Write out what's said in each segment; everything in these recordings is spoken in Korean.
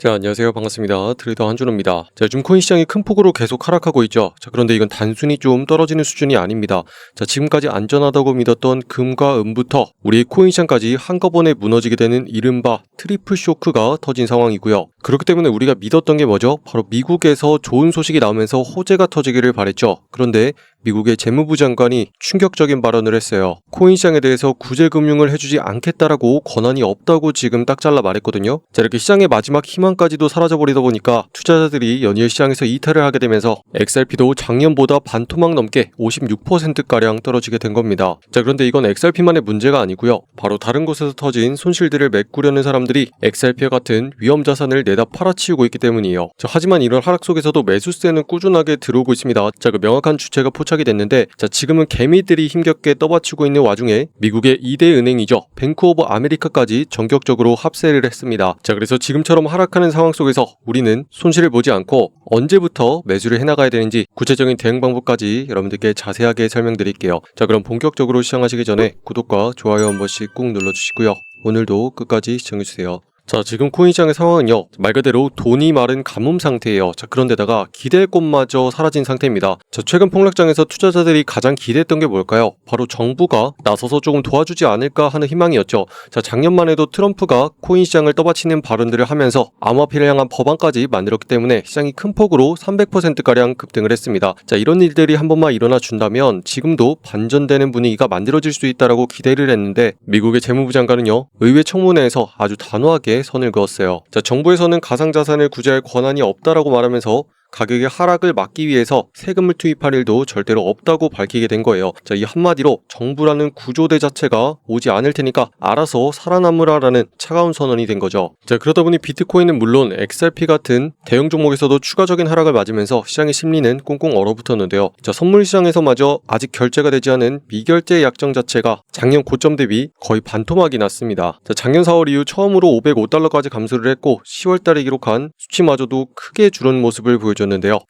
자, 안녕하세요. 반갑습니다. 트레이더 한준호입니다. 자, 요즘 코인 시장이 큰 폭으로 계속 하락하고 있죠. 자, 그런데 이건 단순히 좀 떨어지는 수준이 아닙니다. 자, 지금까지 안전하다고 믿었던 금과 은부터 우리 코인 시장까지 한꺼번에 무너지게 되는 이른바 트리플 쇼크가 터진 상황이고요. 그렇기 때문에 우리가 믿었던 게 뭐죠? 바로 미국에서 좋은 소식이 나오면서 호재가 터지기를 바랬죠. 그런데 미국의 재무부 장관이 충격적인 발언을 했어요. 코인 시장에 대해서 구제 금융을 해주지 않겠다라고 권한이 없다고 지금 딱 잘라 말했거든요. 자, 이렇게 시장의 마지막 희망까지도 사라져버리다 보니까 투자자들이 연이어 시장에서 이탈을 하게 되면서 XRP도 작년보다 반토막 넘게 56%가량 떨어지게 된 겁니다. 자, 그런데 이건 XRP만의 문제가 아니고요. 바로 다른 곳에서 터진 손실들을 메꾸려는 사람들이 XRP와 같은 위험 자산을 내다 팔아치우고 있기 때문이에요. 자, 하지만 이런 하락 속에서도 매수세는 꾸준하게 들어오고 있습니다. 자, 그 명확한 주체가 포착이 됐는데, 자, 지금은 개미들이 힘겹게 떠받치고 있는 와중에 미국의 2대 은행이죠. 뱅크 오브 아메리카까지 전격적으로 합세를 했습니다. 자, 그래서 지금처럼 하락하는 상황 속에서 우리는 손실을 보지 않고 언제부터 매수를 해나가야 되는지 구체적인 대응 방법까지 여러분들께 자세하게 설명드릴게요. 자, 그럼 본격적으로 시작하시기 전에 구독과 좋아요 한 번씩 꾹 눌러주시고요. 오늘도 끝까지 시청해주세요. 자, 지금 코인 시장의 상황은요, 말 그대로 돈이 마른 가뭄 상태예요. 자, 그런데다가 기댈 곳마저 사라진 상태입니다. 자, 최근 폭락장에서 투자자들이 가장 기대했던 게 뭘까요? 바로 정부가 나서서 조금 도와주지 않을까 하는 희망이었죠. 자, 작년만 해도 트럼프가 코인 시장을 떠받치는 발언들을 하면서 암호화폐를 향한 법안까지 만들었기 때문에 시장이 큰 폭으로 300%가량 급등을 했습니다. 자, 이런 일들이 한 번만 일어나 준다면 지금도 반전되는 분위기가 만들어질 수 있다라고 기대를 했는데, 미국의 재무부 장관은요, 의회 청문회에서 아주 단호하게 선을 그었어요. 자, 정부에서는 가상자산을 구제할 권한이 없다라고 말하면서 가격의 하락을 막기 위해서 세금을 투입할 일도 절대로 없다고 밝히게 된 거예요. 자, 이 한마디로 정부라는 구조대 자체가 오지 않을 테니까 알아서 살아남으라라는 차가운 선언이 된 거죠. 자, 그러다 보니 비트코인은 물론 XRP 같은 대형 종목에서도 추가적인 하락을 맞으면서 시장의 심리는 꽁꽁 얼어붙었는데요. 자, 선물 시장에서마저 아직 결제가 되지 않은 미결제 약정 자체가 작년 고점 대비 거의 반토막이 났습니다. 자, 작년 4월 이후 처음으로 505달러까지 감소를 했고 10월 달에 기록한 수치마저도 크게 줄은 모습을 보여줬는데요.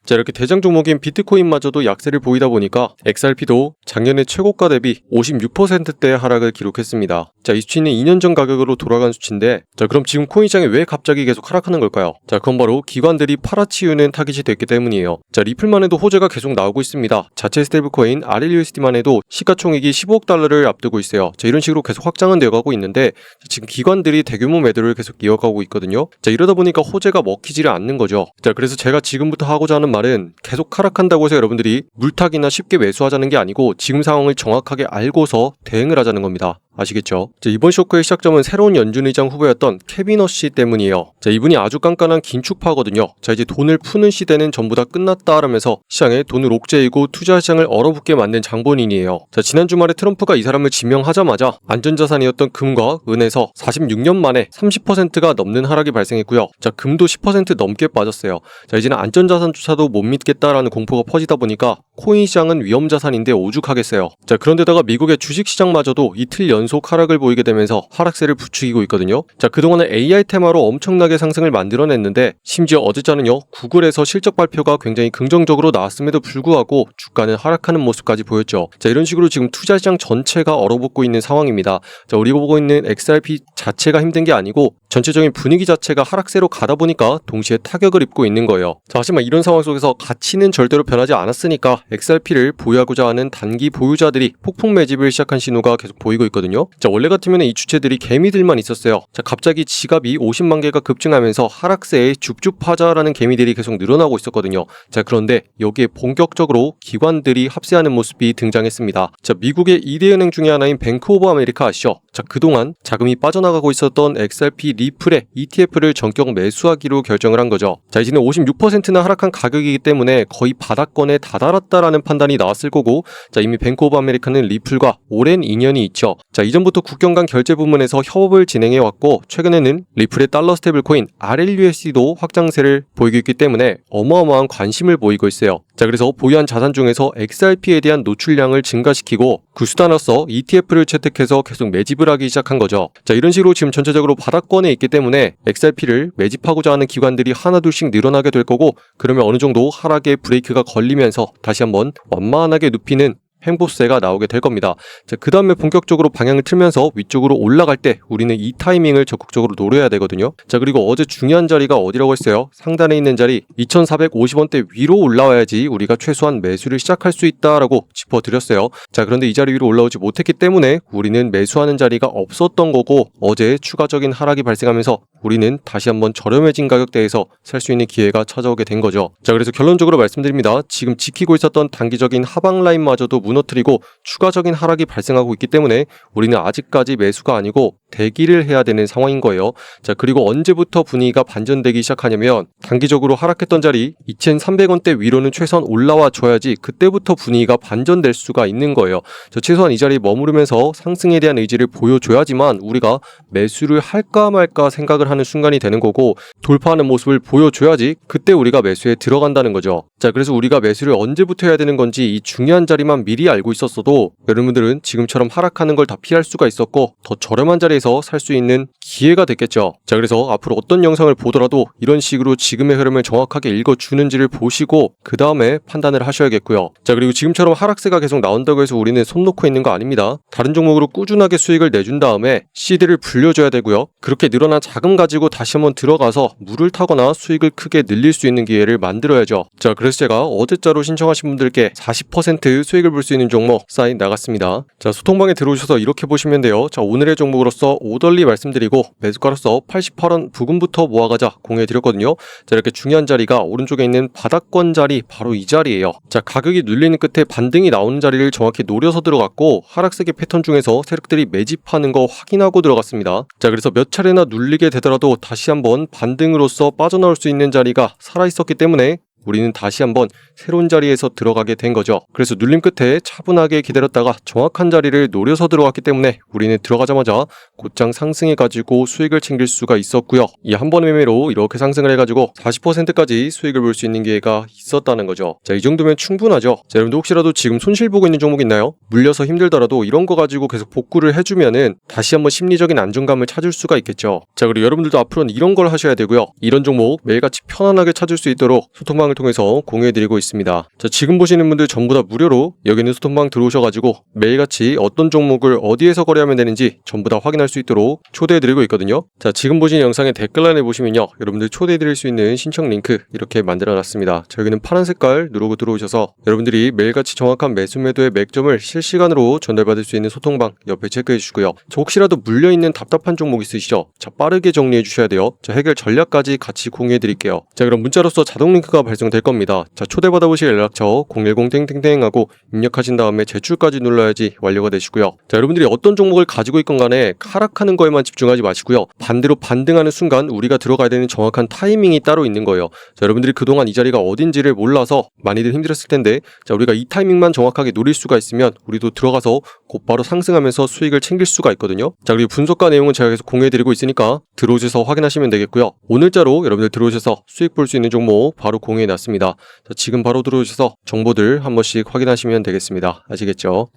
자, 이렇게 대장 종목인 비트코인마저도 약세를 보이다 보니까 XRP도 작년의 최고가 대비 56%대의 하락을 기록했습니다. 자, 이 수치는 2년 전 가격으로 돌아간 수치인데, 자, 그럼 지금 코인 시장이 왜 갑자기 계속 하락하는 걸까요? 자, 그건 바로 기관들이 팔아치우는 타깃이 됐기 때문이에요. 자, 리플만 해도 호재가 계속 나오고 있습니다. 자체 스테이블코인 RLUSD만 해도 시가총액이 15억 달러를 앞두고 있어요. 자, 이런 식으로 계속 확장은 되어가고 있는데, 지금 기관들이 대규모 매도를 계속 이어가고 있거든요. 자, 이러다 보니까 호재가 먹히지를 않는 거죠. 자, 그래서 제가 지금부터 하고자 하는 말은, 계속 하락한다고 해서 여러분들이 물타기나 쉽게 매수하자는 게 아니고 지금 상황을 정확하게 알고서 대응을 하자는 겁니다. 아시겠죠? 자, 이번 쇼크의 시작점은 새로운 연준의장 후보였던 케빈 허시 때문이에요. 자, 이분이 아주 깐깐한 긴축파거든요. 자, 이제 돈을 푸는 시대는 전부 다 끝났다라면서 시장에 돈을 옥죄이고 투자 시장을 얼어붙게 만든 장본인이에요. 자, 지난 주말에 트럼프가 이 사람을 지명하자마자 안전자산이었던 금과 은에서 46년 만에 30%가 넘는 하락이 발생했고요. 자, 금도 10% 넘게 빠졌어요. 자, 이제는 안전자산조차도 못 믿겠다라는 공포가 퍼지다 보니까 코인 시장은 위험자산인데 오죽하겠어요. 자, 그런데다가 미국의 주식시장마저도 이틀 연속 하락을 보이게 되면서 하락세를 부추기고 있거든요. 자, 그동안은 AI 테마로 엄청나게 상승을 만들어냈는데, 심지어 어제자는요, 구글에서 실적 발표가 굉장히 긍정적으로 나왔음에도 불구하고 주가는 하락하는 모습까지 보였죠. 자, 이런 식으로 지금 투자시장 전체가 얼어붙고 있는 상황입니다. 자, 우리가 보고 있는 XRP 자체가 힘든 게 아니고 전체적인 분위기 자체가 하락세로 가다 보니까 동시에 타격을 입고 있는 거예요. 자, 하지만 이런 상황 속에서 가치는 절대로 변하지 않았으니까 XRP를 보유하고자 하는 단기 보유자들이 폭풍 매집을 시작한 신호가 계속 보이고 있거든요. 자, 원래 같으면 이 주체들이 개미들만 있었어요. 자, 갑자기 지갑이 50만 개가 급증하면서 하락세에 줍줍하자라는 개미들이 계속 늘어나고 있었거든요. 자, 그런데 여기에 본격적으로 기관들이 합세하는 모습이 등장했습니다. 자, 미국의 2대 은행 중에 하나인 뱅크 오브 아메리카 아시죠? 자, 그동안 자금이 빠져나가고 있었던 XRP 리플의 ETF를 전격 매수하기로 결정을 한 거죠. 자, 이제는 56%나 하락한 가격이기 때문에 거의 바닥권에 다다랐다라는 판단이 나왔을 거고, 자, 이미 뱅크 오브 아메리카는 리플과 오랜 인연이 있죠. 자, 이전부터 국경 간 결제 부문에서 협업을 진행해왔고, 최근에는 리플의 달러 스테이블코인 RLUSD도 확장세를 보이고 있기 때문에 어마어마한 관심을 보이고 있어요. 자, 그래서 보유한 자산 중에서 XRP에 대한 노출량을 증가시키고 그 수단으로서 ETF를 채택해서 계속 매집을 하기 시작한 거죠. 자, 이런 식으로 지금 전체적으로 바닥권에 있기 때문에 XRP를 매집하고자 하는 기관들이 하나둘씩 늘어나게 될 거고, 그러면 어느 정도 하락의 브레이크가 걸리면서 다시 한번 완만하게 눕히는 횡보세가 나오게 될 겁니다. 자, 그 다음에 본격적으로 방향을 틀면서 위쪽으로 올라갈 때 우리는 이 타이밍을 적극적으로 노려야 되거든요. 자, 그리고 어제 중요한 자리가 어디라고 했어요? 상단에 있는 자리 2450원대 위로 올라와야지 우리가 최소한 매수를 시작할 수 있다라고 짚어드렸어요. 자, 그런데 이 자리 위로 올라오지 못했기 때문에 우리는 매수하는 자리가 없었던 거고 어제 추가적인 하락이 발생하면서 우리는 다시 한번 저렴해진 가격대에서 살 수 있는 기회가 찾아오게 된 거죠. 자, 그래서 결론적으로 말씀드립니다. 지금 지키고 있었던 단기적인 하방 라인마저도 무너뜨리고 추가적인 하락이 발생하고 있기 때문에 우리는 아직까지 매수가 아니고 대기를 해야 되는 상황인 거예요. 자, 그리고 언제부터 분위기가 반전되기 시작하냐면 단기적으로 하락했던 자리 2300원대 위로는 최소한 올라와 줘야지 그때부터 분위기가 반전될 수가 있는 거예요. 자, 최소한 이 자리에 머무르면서 상승에 대한 의지를 보여줘야지만 우리가 매수를 할까 말까 생각을 하는 순간이 되는 거고 돌파하는 모습을 보여줘야지 그때 우리가 매수에 들어간다는 거죠. 자, 그래서 우리가 매수를 언제부터 해야 되는 건지 이 중요한 자리만 미리 알고 있었어도 여러분들은 지금처럼 하락하는 걸 다 피할 수가 있었고 더 저렴한 자리에서 살 수 있는 기회가 됐겠죠. 자, 그래서 앞으로 어떤 영상을 보더라도 이런 식으로 지금의 흐름을 정확하게 읽어주는지를 보시고 그 다음에 판단을 하셔야겠고요. 자, 그리고 지금처럼 하락세가 계속 나온다고 해서 우리는 손 놓고 있는 거 아닙니다. 다른 종목으로 꾸준하게 수익을 내준 다음에 시드를 불려줘야 되고요. 그렇게 늘어난 자금 가지고 다시 한번 들어가서 물을 타거나 수익을 크게 늘릴 수 있는 기회를 만들어야죠. 자, 그래서 제가 어제자로 신청하신 분들께 40% 수익을 볼 수 있는 종목 사인 나갔습니다. 자, 소통방에 들어오셔서 이렇게 보시면 돼요. 자, 오늘의 종목으로서 오덜리 말씀드리고 매수가로서 88원 부근부터 모아가자 공유해드렸거든요. 자, 이렇게 중요한 자리가 오른쪽에 있는 바닥권 자리 바로 이 자리예요. 자, 가격이 눌리는 끝에 반등이 나오는 자리를 정확히 노려서 들어갔고 하락세계 패턴 중에서 세력들이 매집하는 거 확인하고 들어갔습니다. 자, 그래서 몇 차례나 눌리게 되더라도 다시 한번 반등으로서 빠져나올 수 있는 자리가 살아있었기 때문에 우리는 다시 한번 새로운 자리에서 들어가게 된 거죠. 그래서 눌림 끝에 차분하게 기다렸다가 정확한 자리를 노려서 들어갔기 때문에 우리는 들어가자마자 곧장 상승해가지고 수익을 챙길 수가 있었고요. 이 한 번의 매매로 이렇게 상승을 해가지고 40%까지 수익을 볼 수 있는 기회가 있었다는 거죠. 자, 이 정도면 충분하죠. 자, 여러분도 혹시라도 지금 손실 보고 있는 종목 있나요? 물려서 힘들더라도 이런 거 가지고 계속 복구를 해주면은 다시 한번 심리적인 안정감을 찾을 수가 있겠죠. 자, 그리고 여러분들도 앞으로는 이런 걸 하셔야 되고요. 이런 종목 매일같이 편안하게 찾을 수 있도록 소통방을 통해서 공유해드리고 있습니다. 자, 지금 보시는 분들 전부 다 무료로 여기 있는 소통방 들어오셔가지고 매일같이 어떤 종목을 어디에서 거래하면 되는지 전부 다 확인할 수 있도록 초대해드리고 있거든요. 자, 지금 보시는 영상의 댓글란에 보시면요, 여러분들 초대해드릴 수 있는 신청 링크 이렇게 만들어놨습니다. 자, 여기는 파란 색깔 누르고 들어오셔서 여러분들이 매일같이 정확한 매수 매도의 맥점을 실시간으로 전달받을 수 있는 소통방 옆에 체크해 주시고요. 자, 혹시라도 물려있는 답답한 종목 있으시죠? 자, 빠르게 정리해 주셔야 돼요. 자, 해결 전략까지 같이 공유해드릴게요. 자, 그럼 문자로서 자동 링크가 발송될 겁니다. 자, 초대받아보실 연락처 010땡땡땡 하고 입력하신 다음에 제출까지 눌러야지 완료가 되시고요. 자, 여러분들이 어떤 종목을 가지고 있건 간에 하락하는 거에만 집중하지 마시고요. 반대로 반등하는 순간 우리가 들어가야 되는 정확한 타이밍이 따로 있는 거예요. 자, 여러분들이 그동안 이 자리가 어딘지를 몰라서 많이들 힘들었을 텐데, 자, 우리가 이 타이밍만 정확하게 노릴 수가 있으면 우리도 들어가서 곧바로 상승하면서 수익을 챙길 수가 있거든요. 자, 그리고 분석과 내용은 제가 계속 공유해드리고 있으니까 들어오셔서 확인하시면 되겠고요. 오늘자로 여러분들 들어오셔서 수익 볼 수 있는 종목 바로 공유해놨습니다. 자, 지금 바로 들어오셔서 정보들 한 번씩 확인하시면 되겠습니다. 아시겠죠?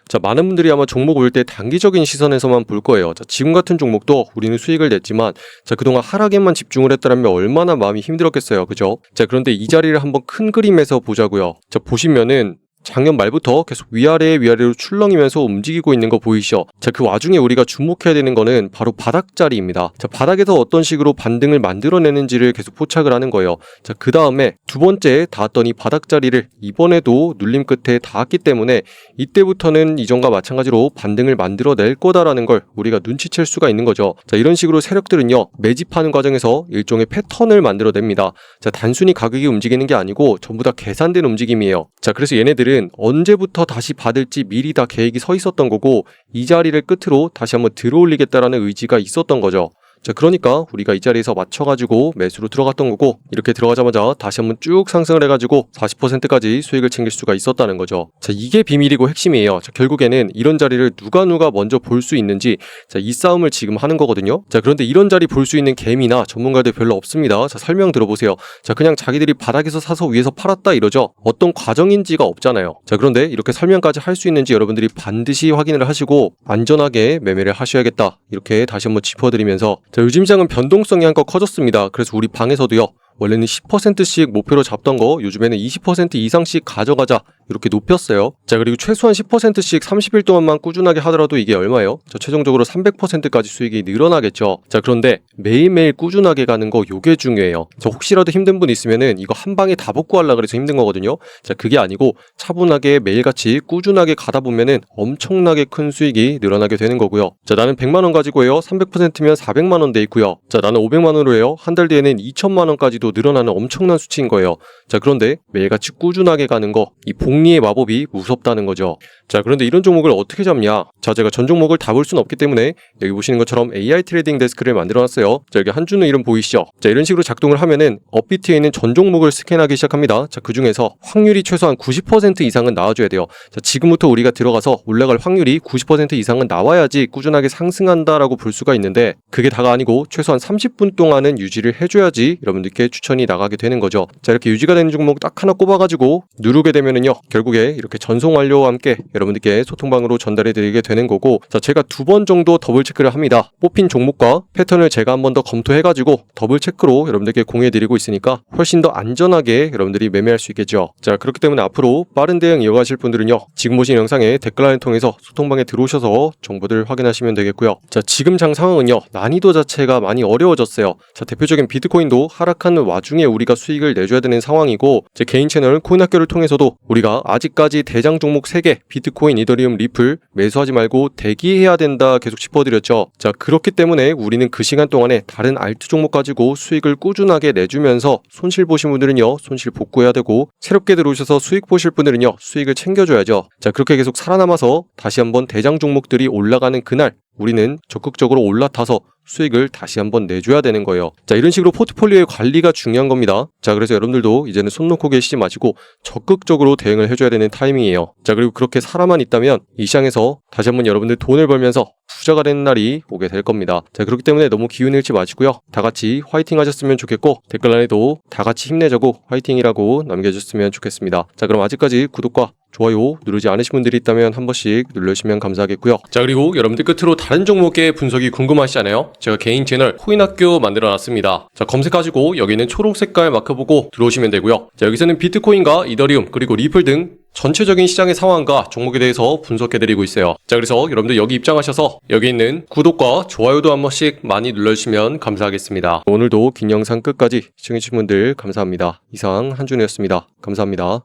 자, 많은 분들이 아마 종목 올 때 단기적인 시선에서만 볼 거예요. 자, 지금 같은 종목도 우리는 수익을 냈지만, 자, 그동안 하락에만 집중을 했더라면 얼마나 마음이 힘들었겠어요. 그죠? 자, 그런데 이 자리를 한번 큰 그림에서 보자고요. 자, 보시면은 작년 말부터 계속 위아래로 출렁이면서 움직이고 있는 거 보이시죠? 자, 그 와중에 우리가 주목해야 되는 거는 바로 바닥 자리입니다. 자, 바닥에서 어떤 식으로 반등을 만들어내는지를 계속 포착을 하는 거예요. 자, 그 다음에 두 번째 닿았더니 바닥 자리를 이번에도 눌림 끝에 닿았기 때문에 이때부터는 이전과 마찬가지로 반등을 만들어낼 거다라는 걸 우리가 눈치챌 수가 있는 거죠. 자, 이런 식으로 세력들은요, 매집하는 과정에서 일종의 패턴을 만들어냅니다. 자, 단순히 가격이 움직이는 게 아니고 전부 다 계산된 움직임이에요. 자, 그래서 얘네들은 언제부터 다시 받을지 미리 다 계획이 서 있었던 거고 이 자리를 끝으로 다시 한번 들어올리겠다라는 의지가 있었던 거죠. 자, 그러니까 우리가 이 자리에서 맞춰가지고 매수로 들어갔던 거고 이렇게 들어가자마자 다시 한번 쭉 상승을 해가지고 40%까지 수익을 챙길 수가 있었다는 거죠. 자, 이게 비밀이고 핵심이에요. 자, 결국에는 이런 자리를 누가 먼저 볼 수 있는지, 자, 이 싸움을 지금 하는 거거든요. 자, 그런데 이런 자리 볼 수 있는 개미나 전문가들 별로 없습니다. 자, 설명 들어보세요. 자, 그냥 자기들이 바닥에서 사서 위에서 팔았다 이러죠. 어떤 과정인지가 없잖아요. 자, 그런데 이렇게 설명까지 할 수 있는지 여러분들이 반드시 확인을 하시고 안전하게 매매를 하셔야겠다. 이렇게 다시 한번 짚어드리면서, 자, 요즘 시장은 변동성이 한껏 커졌습니다. 그래서 우리 방에서도요, 원래는 10%씩 목표로 잡던 거 요즘에는 20% 이상씩 가져가자 이렇게 높였어요. 자, 그리고 최소한 10%씩 30일 동안만 꾸준하게 하더라도 이게 얼마예요? 자, 최종적으로 300%까지 수익이 늘어나겠죠. 자, 그런데 매일매일 꾸준하게 가는 거 요게 중요해요. 자, 혹시라도 힘든 분 있으면은 이거 한 방에 다 복구 하려고 그래서 힘든 거거든요. 자, 그게 아니고 차분하게 매일같이 꾸준하게 가다 보면은 엄청나게 큰 수익이 늘어나게 되는 거고요. 자, 나는 100만 원 가지고 해요. 300%면 400만 원 돼 있고요. 자, 나는 500만 원으로 해요. 한 달 뒤에는 2천만 원까지도 늘어나는 엄청난 수치인 거예요. 자, 그런데 매일같이 꾸준하게 가는 거, 이 복리의 마법이 무섭다는 거죠. 자, 그런데 이런 종목을 어떻게 잡냐? 자, 제가 전 종목을 다 볼 수는 없기 때문에 여기 보시는 것처럼 AI 트레이딩 데스크를 만들어 놨어요. 자, 여기 한 주는 이름 보이시죠? 자, 이런 식으로 작동을 하면은 업비트에 있는 전 종목을 스캔하기 시작합니다. 자, 그 중에서 확률이 최소한 90% 이상은 나와줘야 돼요. 자, 지금부터 우리가 들어가서 올라갈 확률이 90% 이상은 나와야지 꾸준하게 상승한다라고 볼 수가 있는데 그게 다가 아니고 최소한 30분 동안은 유지를 해줘야지 여러분들께 추천이 나가게 되는 거죠. 자, 이렇게 유지가 되는 종목 딱 하나 꼽아가지고 누르게 되면은요, 결국에 이렇게 전송 완료와 함께 여러분들께 소통방으로 전달해 드리게 되는 거고, 자, 제가 2번 정도 더블 체크를 합니다. 뽑힌 종목과 패턴을 제가 한 번 더 검토해가지고 더블 체크로 여러분들께 공유해 드리고 있으니까 훨씬 더 안전하게 여러분들이 매매할 수 있겠죠. 자, 그렇기 때문에 앞으로 빠른 대응 이어가실 분들은요, 지금 보신 영상에 댓글란을 통해서 소통방에 들어오셔서 정보들 확인하시면 되겠고요. 자, 지금 장 상황은요, 난이도 자체가 많이 어려워졌어요. 자, 대표적인 비트코인도 하락하는 와중에 우리가 수익을 내줘야 되는 상황이고, 제 개인 채널 코인학교를 통해서도 우리가 아직까지 대장 종목 3개 비트코인, 이더리움, 리플 매수하지 말고 대기해야 된다 계속 짚어드렸죠. 자, 그렇기 때문에 우리는 그 시간 동안에 다른 알트 종목 가지고 수익을 꾸준하게 내주면서 손실 보신 분들은요, 손실 복구해야 되고, 새롭게 들어오셔서 수익 보실 분들은요, 수익을 챙겨줘야죠. 자, 그렇게 계속 살아남아서 다시 한번 대장 종목들이 올라가는 그날 우리는 적극적으로 올라타서 수익을 다시 한번 내줘야 되는 거예요. 자, 이런 식으로 포트폴리오의 관리가 중요한 겁니다. 자, 그래서 여러분들도 이제는 손 놓고 계시지 마시고 적극적으로 대응을 해줘야 되는 타이밍이에요. 자, 그리고 그렇게 살아만 있다면 이 시장에서 다시 한번 여러분들 돈을 벌면서 부자가 되는 날이 오게 될 겁니다. 자, 그렇기 때문에 너무 기운 잃지 마시고요, 다 같이 화이팅 하셨으면 좋겠고, 댓글란에도 다 같이 힘내자고 화이팅이라고 남겨주셨으면 좋겠습니다. 자, 그럼 아직까지 구독과 좋아요 누르지 않으신 분들이 있다면 한 번씩 눌러주시면 감사하겠고요. 자, 그리고 여러분들 끝으로 다른 종목의 분석이 궁금하시잖아요. 제가 개인 채널 코인학교 만들어 놨습니다. 자, 검색하시고 여기 있는 초록 색깔 마크 보고 들어오시면 되고요. 자, 여기서는 비트코인과 이더리움 그리고 리플 등 전체적인 시장의 상황과 종목에 대해서 분석해드리고 있어요. 자, 그래서 여러분들 여기 입장하셔서 여기 있는 구독과 좋아요도 한 번씩 많이 눌러주시면 감사하겠습니다. 오늘도 긴 영상 끝까지 시청해주신 분들 감사합니다. 이상 한준이었습니다. 감사합니다.